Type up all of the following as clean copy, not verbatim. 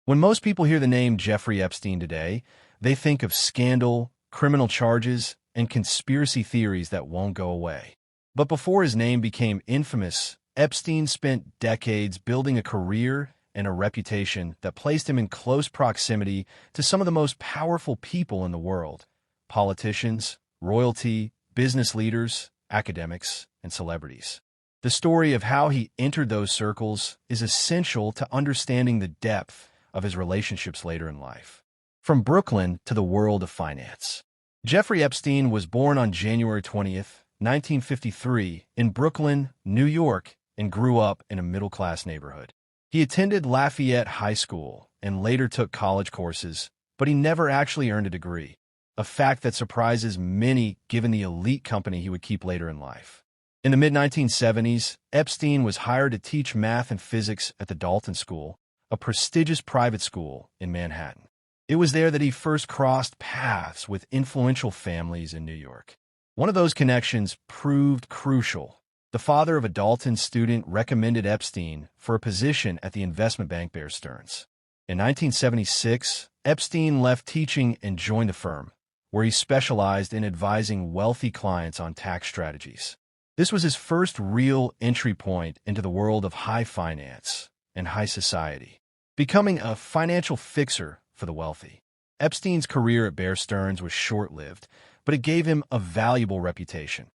When most people hear the name Jeffrey Epstein today, they think of scandal, criminal charges, and conspiracy theories that won't go away. But before his name became infamous, Epstein spent decades building a career and a reputation that placed him in close proximity to some of the most powerful people in the world: politicians, royalty, business leaders, academics, and celebrities. The story of how he entered those circles is essential to understanding the depth of his relationships later in life. From Brooklyn to the world of finance. Jeffrey Epstein was born on January 20th, 1953, in Brooklyn, New York, and grew up in a middle-class neighborhood. He attended Lafayette High School and later took college courses, but he never actually earned a degree, a fact that surprises many given the elite company he would keep later in life. In the mid-1970s, Epstein was hired to teach math and physics at the Dalton School, a prestigious private school in Manhattan. It was there that he first crossed paths with influential families in New York. One of those connections proved crucial. The father of a Dalton student recommended Epstein for a position at the investment bank Bear Stearns. In 1976, Epstein left teaching and joined the firm, where he specialized in advising wealthy clients on tax strategies. This was his first real entry point into the world of high finance and high society, becoming a financial fixer for the wealthy. Epstein's career at Bear Stearns was short-lived, but it gave him a valuable reputation.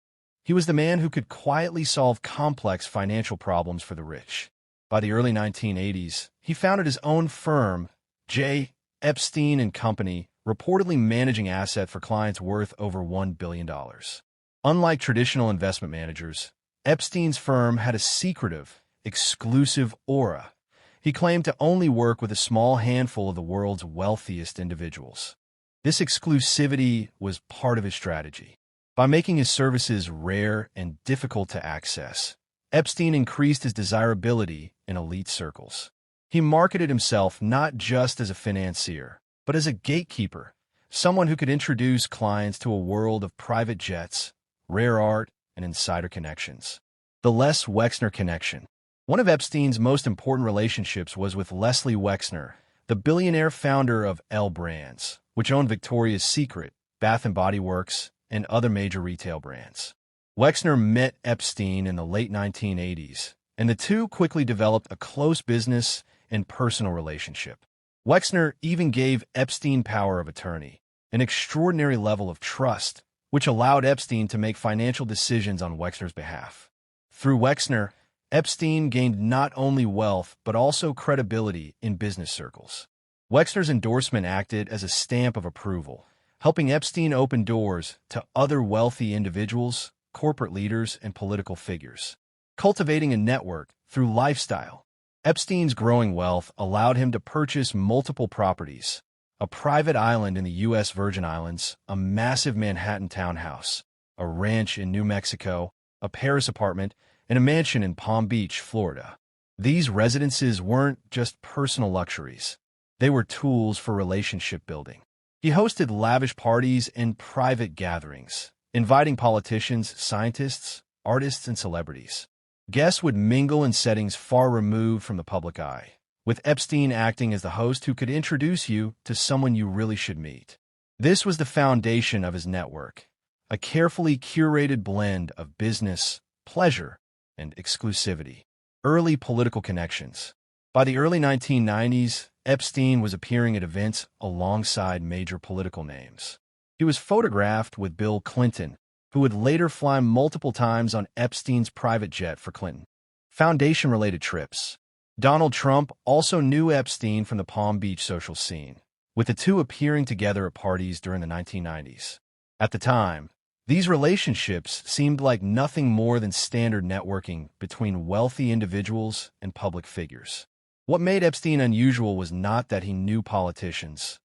He was the man who could quietly solve complex financial problems for the rich. By the early 1980s, he founded his own firm, J. Epstein and Company, reportedly managing assets for clients worth over $1 billion. Unlike traditional investment managers, Epstein's firm had a secretive, exclusive aura. He claimed to only work with a small handful of the world's wealthiest individuals. This exclusivity was part of his strategy. By making his services rare and difficult to access, Epstein increased his desirability in elite circles. He marketed himself not just as a financier, but as a gatekeeper, someone who could introduce clients to a world of private jets, rare art, and insider connections. The Les Wexner connection. One of Epstein's most important relationships was with Leslie Wexner, the billionaire founder of L Brands, which owned Victoria's Secret, Bath & Body Works, and other major retail brands. Wexner met Epstein in the late 1980s, and the two quickly developed a close business and personal relationship. Wexner even gave Epstein power of attorney, an extraordinary level of trust, which allowed Epstein to make financial decisions on Wexner's behalf. Through Wexner, Epstein gained not only wealth but also credibility in business circles. Wexner's endorsement acted as a stamp of approval, helping Epstein open doors to other wealthy individuals, corporate leaders, and political figures. Cultivating a network through lifestyle. Epstein's growing wealth allowed him to purchase multiple properties: a private island in the U.S. Virgin Islands, a massive Manhattan townhouse, a ranch in New Mexico, a Paris apartment, and a mansion in Palm Beach, Florida. These residences weren't just personal luxuries. They were tools for relationship building. He hosted lavish parties and private gatherings, inviting politicians, scientists, artists, and celebrities. Guests would mingle in settings far removed from the public eye, with Epstein acting as the host who could introduce you to someone you really should meet. This was the foundation of his network, a carefully curated blend of business, pleasure, and exclusivity. Early political connections. By the early 1990s, Epstein was appearing at events alongside major political names. He was photographed with Bill Clinton, who would later fly multiple times on Epstein's private jet for Clinton. Foundation-related trips. Donald Trump also knew Epstein from the Palm Beach social scene, with the two appearing together at parties during the 1990s. At the time, these relationships seemed like nothing more than standard networking between wealthy individuals and public figures. What made Epstein unusual was not that he knew politicians.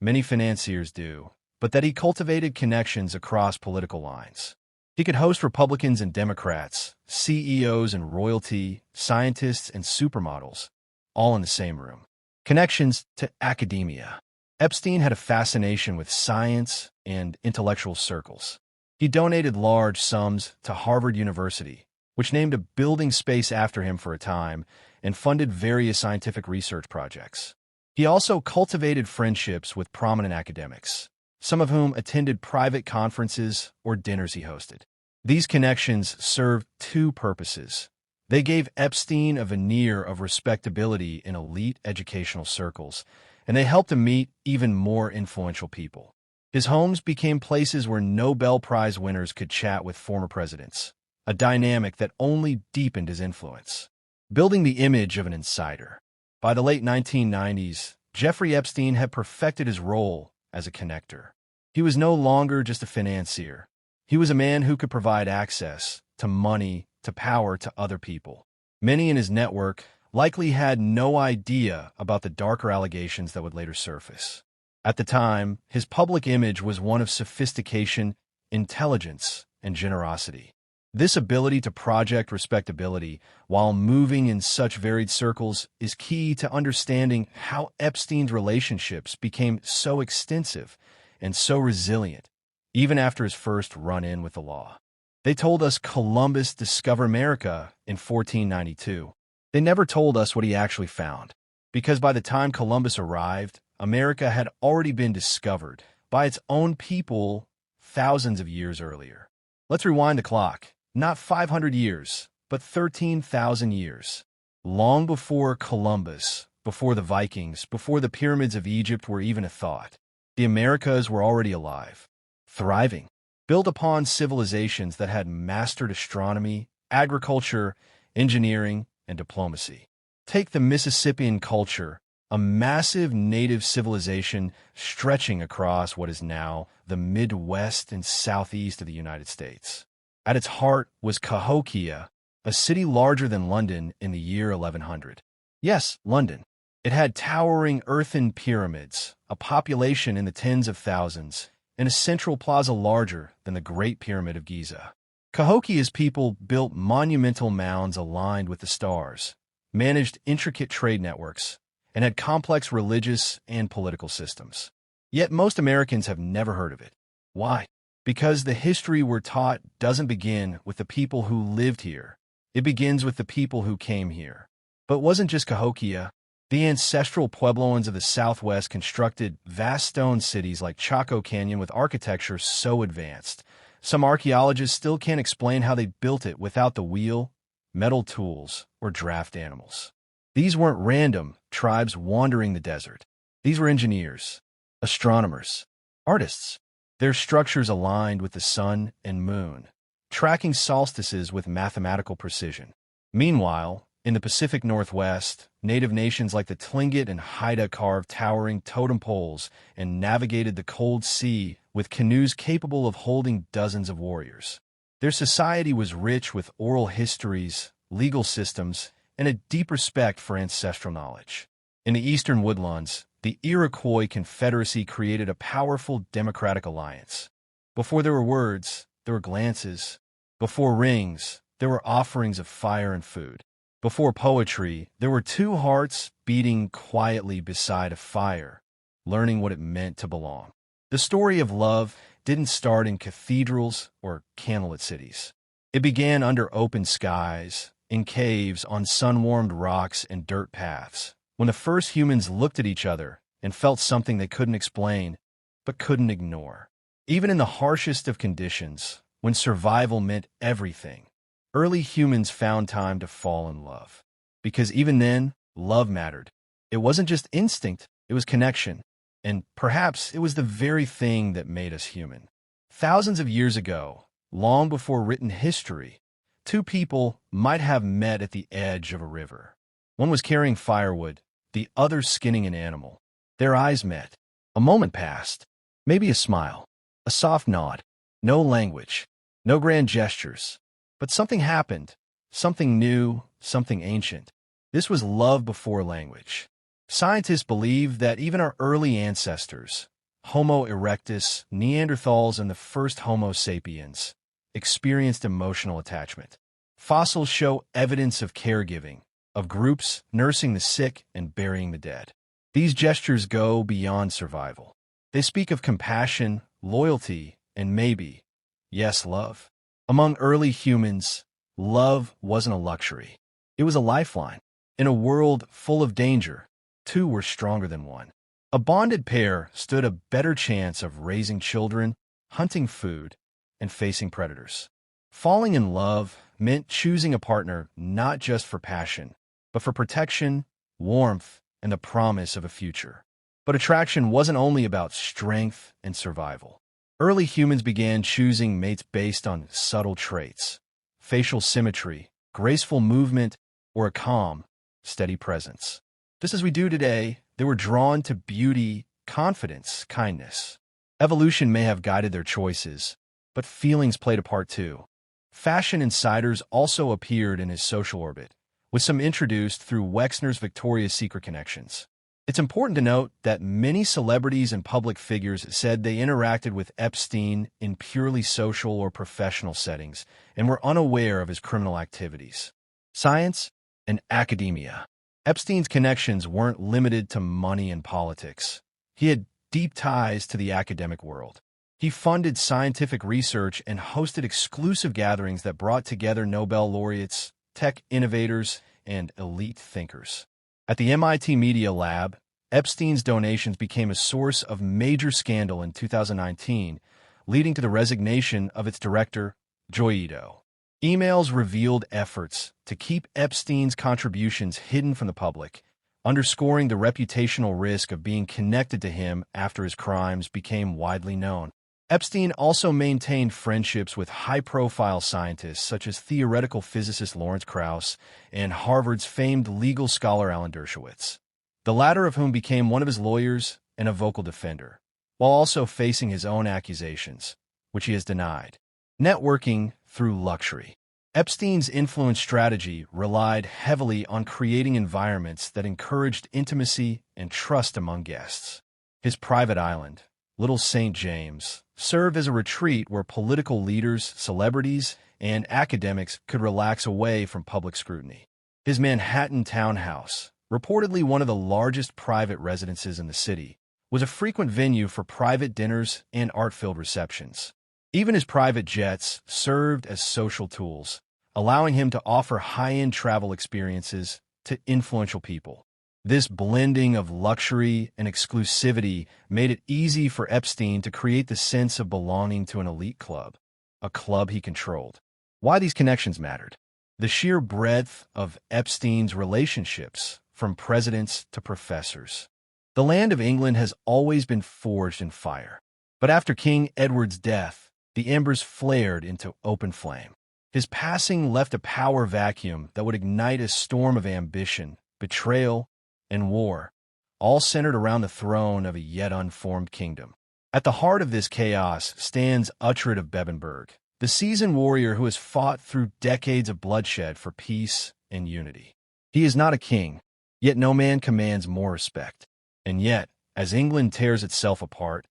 Many financiers do, but that he cultivated connections across political lines. He could host Republicans and Democrats, CEOs and royalty, scientists and supermodels, all in the same room. Connections to academia. Epstein had a fascination with science and intellectual circles. He donated large sums to Harvard University, which named a building space after him for a time, and funded various scientific research projects. He also cultivated friendships with prominent academics, some of whom attended private conferences or dinners he hosted. These connections served two purposes. They gave Epstein a veneer of respectability in elite educational circles, and they helped him meet even more influential people. His homes became places where Nobel Prize winners could chat with former presidents, a dynamic that only deepened his influence. Building the image of an insider. By the late 1990s, Jeffrey Epstein had perfected his role as a connector. He was no longer just a financier. He was a man who could provide access to money, to power, to other people. Many in his network likely had no idea about the darker allegations that would later surface. At the time, his public image was one of sophistication, intelligence, and generosity. This ability to project respectability while moving in such varied circles is key to understanding how Epstein's relationships became so extensive and so resilient, even after his first run-in with the law. They told us Columbus discovered America in 1492. They never told us what he actually found, because by the time Columbus arrived, America had already been discovered by its own people thousands of years earlier. Let's rewind the clock. Not 500 years, but 13,000 years. Long before Columbus, before the Vikings, before the pyramids of Egypt were even a thought, the Americas were already alive, thriving, built upon civilizations that had mastered astronomy, agriculture, engineering, and diplomacy. Take the Mississippian culture, a massive native civilization stretching across what is now the Midwest and Southeast of the United States. At its heart was Cahokia, a city larger than London in the year 1100. Yes, London. It had towering earthen pyramids, a population in the tens of thousands, and a central plaza larger than the Great Pyramid of Giza. Cahokia's people built monumental mounds aligned with the stars, managed intricate trade networks, and had complex religious and political systems. Yet most Americans have never heard of it. Why? Because the history we're taught doesn't begin with the people who lived here. It begins with the people who came here. But it wasn't just Cahokia. The ancestral Puebloans of the Southwest constructed vast stone cities like Chaco Canyon with architecture so advanced. Some archaeologists still can't explain how they built it without the wheel, metal tools, or draft animals. These weren't random tribes wandering the desert. These were engineers, astronomers, artists. Their structures aligned with the sun and moon, tracking solstices with mathematical precision. Meanwhile, in the Pacific Northwest, native nations like the Tlingit and Haida carved towering totem poles and navigated the cold sea with canoes capable of holding dozens of warriors. Their society was rich with oral histories, legal systems, and a deep respect for ancestral knowledge. In the eastern woodlands, the Iroquois Confederacy created a powerful democratic alliance. Before there were words, there were glances. Before rings, there were offerings of fire and food. Before poetry, there were two hearts beating quietly beside a fire, learning what it meant to belong. The story of love didn't start in cathedrals or candlelit cities. It began under open skies, in caves, on sun-warmed rocks and dirt paths, when the first humans looked at each other and felt something they couldn't explain, but couldn't ignore. Even in the harshest of conditions, when survival meant everything, early humans found time to fall in love. Because even then, love mattered. It wasn't just instinct, it was connection. And perhaps it was the very thing that made us human. Thousands of years ago, long before written history, two people might have met at the edge of a river. One was carrying firewood, the other skinning an animal. Their eyes met. A moment passed. Maybe a smile. A soft nod. No language. No grand gestures. But something happened. Something new, something ancient. This was love before language. Scientists believe that even our early ancestors, Homo erectus, Neanderthals, and the first Homo sapiens, experienced emotional attachment. Fossils show evidence of caregiving, of groups nursing the sick and burying the dead. These gestures go beyond survival. They speak of compassion, loyalty, and maybe, yes, love. Among early humans, love wasn't a luxury. It was a lifeline. In a world full of danger, two were stronger than one. A bonded pair stood a better chance of raising children, hunting food, and facing predators. Falling in love meant choosing a partner not just for passion, but for protection, warmth, and the promise of a future. But attraction wasn't only about strength and survival. Early humans began choosing mates based on subtle traits, facial symmetry, graceful movement, or a calm, steady presence. Just as we do today, they were drawn to beauty, confidence, kindness. Evolution may have guided their choices, but feelings played a part too. Fashion insiders also appeared in his social orbit, with some introduced through Wexner's Victoria's Secret connections. It's important to note that many celebrities and public figures said they interacted with Epstein in purely social or professional settings and were unaware of his criminal activities. Science and academia. Epstein's connections weren't limited to money and politics. He had deep ties to the academic world. He funded scientific research and hosted exclusive gatherings that brought together Nobel laureates, tech innovators, and elite thinkers. At the MIT Media Lab, Epstein's donations became a source of major scandal in 2019, leading to the resignation of its director, Joyito. Emails revealed efforts to keep Epstein's contributions hidden from the public, underscoring the reputational risk of being connected to him after his crimes became widely known. Epstein also maintained friendships with high-profile scientists such as theoretical physicist Lawrence Krauss and Harvard's famed legal scholar Alan Dershowitz, the latter of whom became one of his lawyers and a vocal defender, while also facing his own accusations, which he has denied. Networking through luxury. Epstein's influence strategy relied heavily on creating environments that encouraged intimacy and trust among guests. His private island, Little St. James, served as a retreat where political leaders, celebrities, and academics could relax away from public scrutiny. His Manhattan townhouse, reportedly one of the largest private residences in the city, was a frequent venue for private dinners and art-filled receptions. Even his private jets served as social tools, allowing him to offer high-end travel experiences to influential people. This blending of luxury and exclusivity made it easy for Epstein to create the sense of belonging to an elite club, a club he controlled. Why these connections mattered. The sheer breadth of Epstein's relationships, from presidents to professors. The land of England has always been forged in fire. But after King Edward's death, the embers flared into open flame. His passing left a power vacuum that would ignite a storm of ambition, betrayal, and war, all centered around the throne of a yet unformed kingdom. At the heart of this chaos stands Uhtred of Bebbanburg, the seasoned warrior who has fought through decades of bloodshed for peace and unity. He is not a king, yet no man commands more respect. And yet, as England tears itself apart,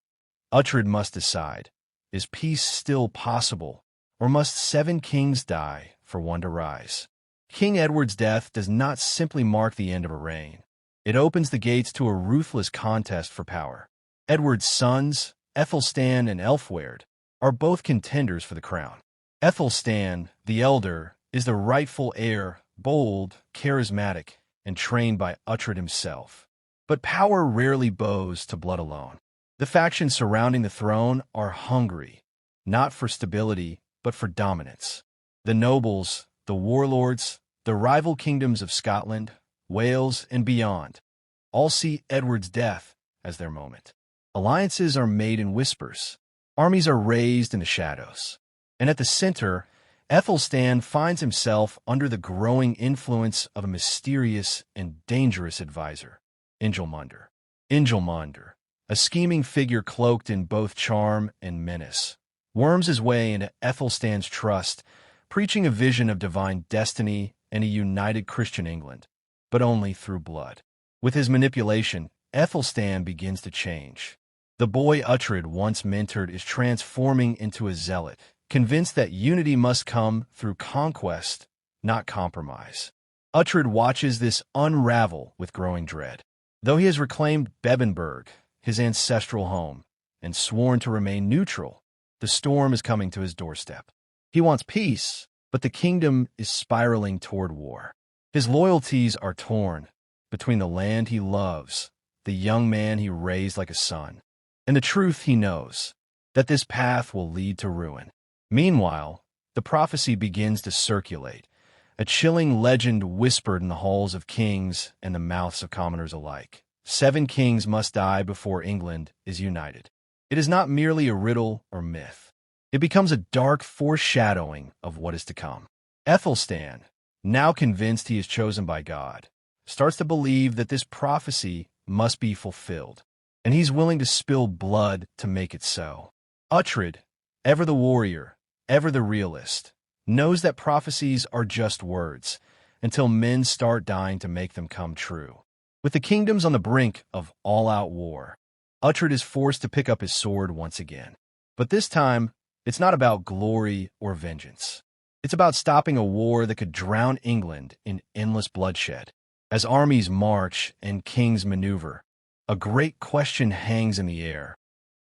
Uhtred must decide, is peace still possible, or must 7 kings die for one to rise? King Edward's death does not simply mark the end of a reign. It opens the gates to a ruthless contest for power. Edward's sons, Ethelstan and Elfwerd, are both contenders for the crown. Ethelstan, the elder, is the rightful heir, bold, charismatic, and trained by Uhtred himself. But power rarely bows to blood alone. The factions surrounding the throne are hungry, not for stability, but for dominance. The nobles, the warlords, the rival kingdoms of Scotland, Wales, and beyond, all see Edward's death as their moment. Alliances are made in whispers. Armies are raised in the shadows. And at the center, Ethelstan finds himself under the growing influence of a mysterious and dangerous advisor, Ingelmunder. Ingelmunder, a scheming figure cloaked in both charm and menace, worms his way into Ethelstan's trust, preaching a vision of divine destiny and a united Christian England, but only through blood. With his manipulation, Ethelstan begins to change. The boy Uhtred once mentored is transforming into a zealot, convinced that unity must come through conquest, not compromise. Uhtred watches this unravel with growing dread. Though he has reclaimed Bebbanburg, his ancestral home, and sworn to remain neutral, the storm is coming to his doorstep. He wants peace, but the kingdom is spiraling toward war. His loyalties are torn, between the land he loves, the young man he raised like a son, and the truth he knows, that this path will lead to ruin. Meanwhile, the prophecy begins to circulate, a chilling legend whispered in the halls of kings and the mouths of commoners alike. 7 kings must die before England is united. It is not merely a riddle or myth. It becomes a dark foreshadowing of what is to come. Ethelstan, now convinced he is chosen by God, starts to believe that this prophecy must be fulfilled, and he's willing to spill blood to make it so. Uhtred, ever the warrior, ever the realist, knows that prophecies are just words until men start dying to make them come true. With the kingdoms on the brink of all-out war, Uhtred is forced to pick up his sword once again. But this time, it's not about glory or vengeance. It's about stopping a war that could drown England in endless bloodshed. As armies march and kings maneuver, a great question hangs in the air.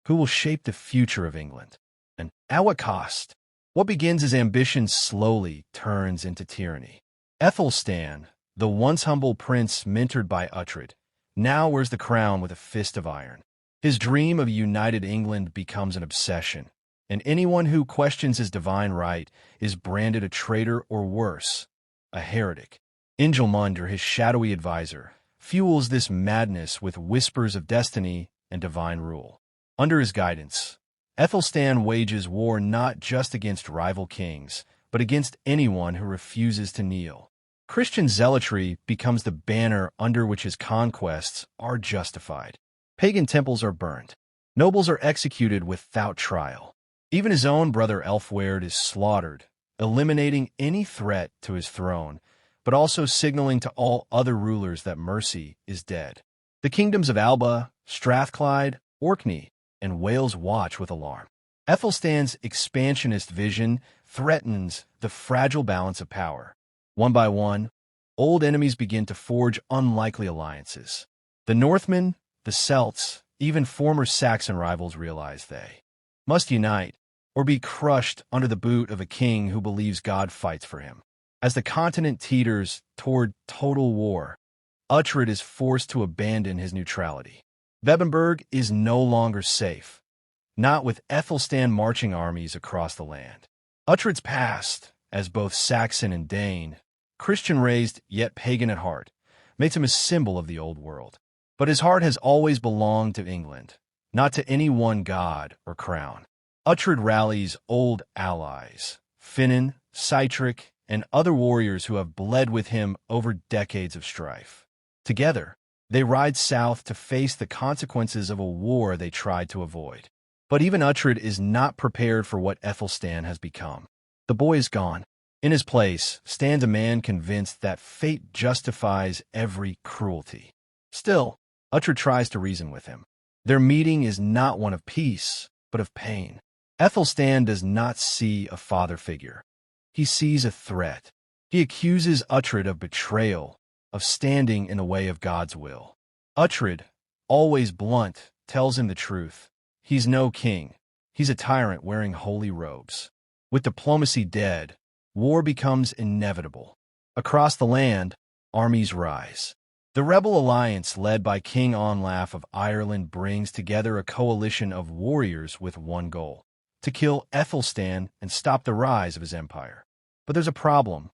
Who will shape the future of England? And at what cost? What begins as ambition slowly turns into tyranny. Ethelstan, the once humble prince mentored by Uhtred, now wears the crown with a fist of iron. His dream of a united England becomes an obsession, and anyone who questions his divine right is branded a traitor or worse, a heretic. Ingelmundr, his shadowy advisor, fuels this madness with whispers of destiny and divine rule. Under his guidance, Ethelstan wages war not just against rival kings, but against anyone who refuses to kneel. Christian zealotry becomes the banner under which his conquests are justified. Pagan temples are burned. Nobles are executed without trial. Even his own brother Elfweard is slaughtered, eliminating any threat to his throne, but also signaling to all other rulers that mercy is dead. The kingdoms of Alba, Strathclyde, Orkney, and Wales watch with alarm. Ethelstan's expansionist vision threatens the fragile balance of power. One by one, old enemies begin to forge unlikely alliances. The Northmen, the Celts, even former Saxon rivals realize they must unite or be crushed under the boot of a king who believes God fights for him. As the continent teeters toward total war, Uhtred is forced to abandon his neutrality. Bebbanburg is no longer safe, not with Ethelstan marching armies across the land. Uhtred's past, as both Saxon and Dane, Christian-raised yet pagan at heart, makes him a symbol of the old world. But his heart has always belonged to England, not to any one god or crown. Uhtred rallies old allies, Finan, Sihtric, and other warriors who have bled with him over decades of strife. Together, they ride south to face the consequences of a war they tried to avoid. But even Uhtred is not prepared for what Ethelstan has become. The boy is gone. In his place stands a man convinced that fate justifies every cruelty. Still, Uhtred tries to reason with him. Their meeting is not one of peace, but of pain. Ethelstan does not see a father figure. He sees a threat. He accuses Uhtred of betrayal, of standing in the way of God's will. Uhtred, always blunt, tells him the truth. He's no king. He's a tyrant wearing holy robes. With diplomacy dead, war becomes inevitable. Across the land, armies rise. The rebel alliance led by King Onlaf of Ireland brings together a coalition of warriors with one goal: to kill Ethelstan and stop the rise of his empire. But there's a problem.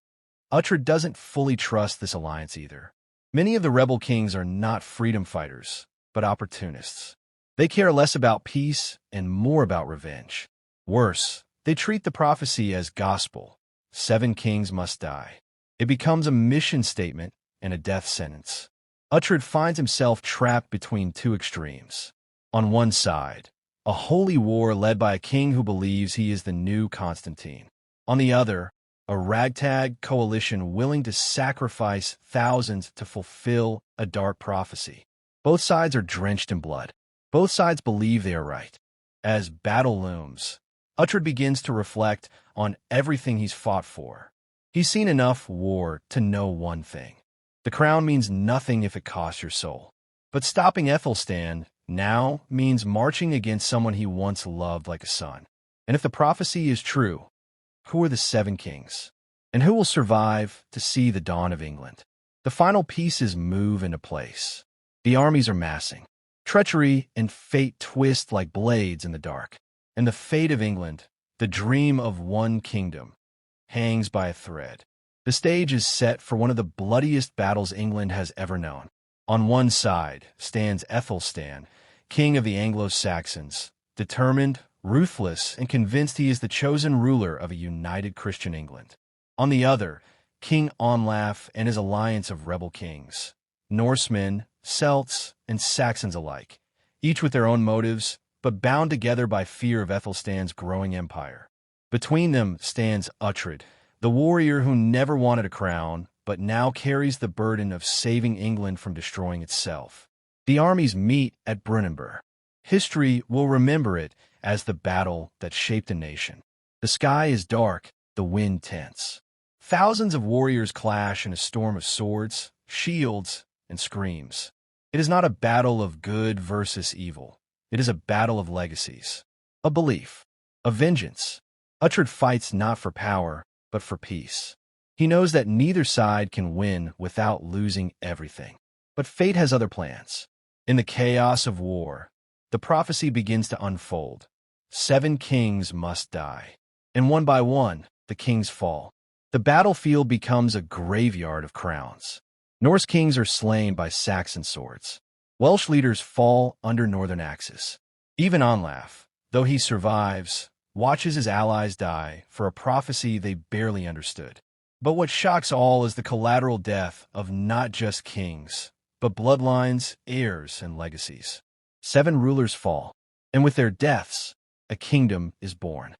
Uhtred doesn't fully trust this alliance either. Many of the rebel kings are not freedom fighters, but opportunists. They care less about peace and more about revenge. Worse, they treat the prophecy as gospel. 7 kings must die. It becomes a mission statement and a death sentence. Uhtred finds himself trapped between two extremes. On one side, a holy war led by a king who believes he is the new Constantine. On the other, a ragtag coalition willing to sacrifice thousands to fulfill a dark prophecy. Both sides are drenched in blood. Both sides believe they are right. As battle looms, Uhtred begins to reflect on everything he's fought for. He's seen enough war to know one thing: the crown means nothing if it costs your soul. But stopping Ethelstan now means marching against someone he once loved like a son. And if the prophecy is true, who are the 7 kings? And who will survive to see the dawn of England? The final pieces move into place. The armies are massing. Treachery and fate twist like blades in the dark. And the fate of England, the dream of one kingdom, hangs by a thread. The stage is set for one of the bloodiest battles England has ever known. On one side stands Athelstan, king of the Anglo-Saxons, determined, ruthless, and convinced he is the chosen ruler of a united Christian England. On the other, King Onlaf and his alliance of rebel kings, Norsemen, Celts, and Saxons alike, each with their own motives, but bound together by fear of Ethelstan's growing empire. Between them stands Uhtred, the warrior who never wanted a crown, but now carries the burden of saving England from destroying itself. The armies meet at Brunanburh. History will remember it as the battle that shaped a nation. The sky is dark, the wind tense. Thousands of warriors clash in a storm of swords, shields, and screams. It is not a battle of good versus evil. It is a battle of legacies, a belief, a vengeance. Uhtred fights not for power, but for peace. He knows that neither side can win without losing everything. But fate has other plans. In the chaos of war, the prophecy begins to unfold. 7 kings must die, and one by one, the kings fall. The battlefield becomes a graveyard of crowns. Norse kings are slain by Saxon swords. Welsh leaders fall under northern axes. Even Onlaf, though he survives, watches his allies die for a prophecy they barely understood. But what shocks all is the collateral death of not just kings, but bloodlines, heirs, and legacies. 7 rulers fall, and with their deaths, a kingdom is born.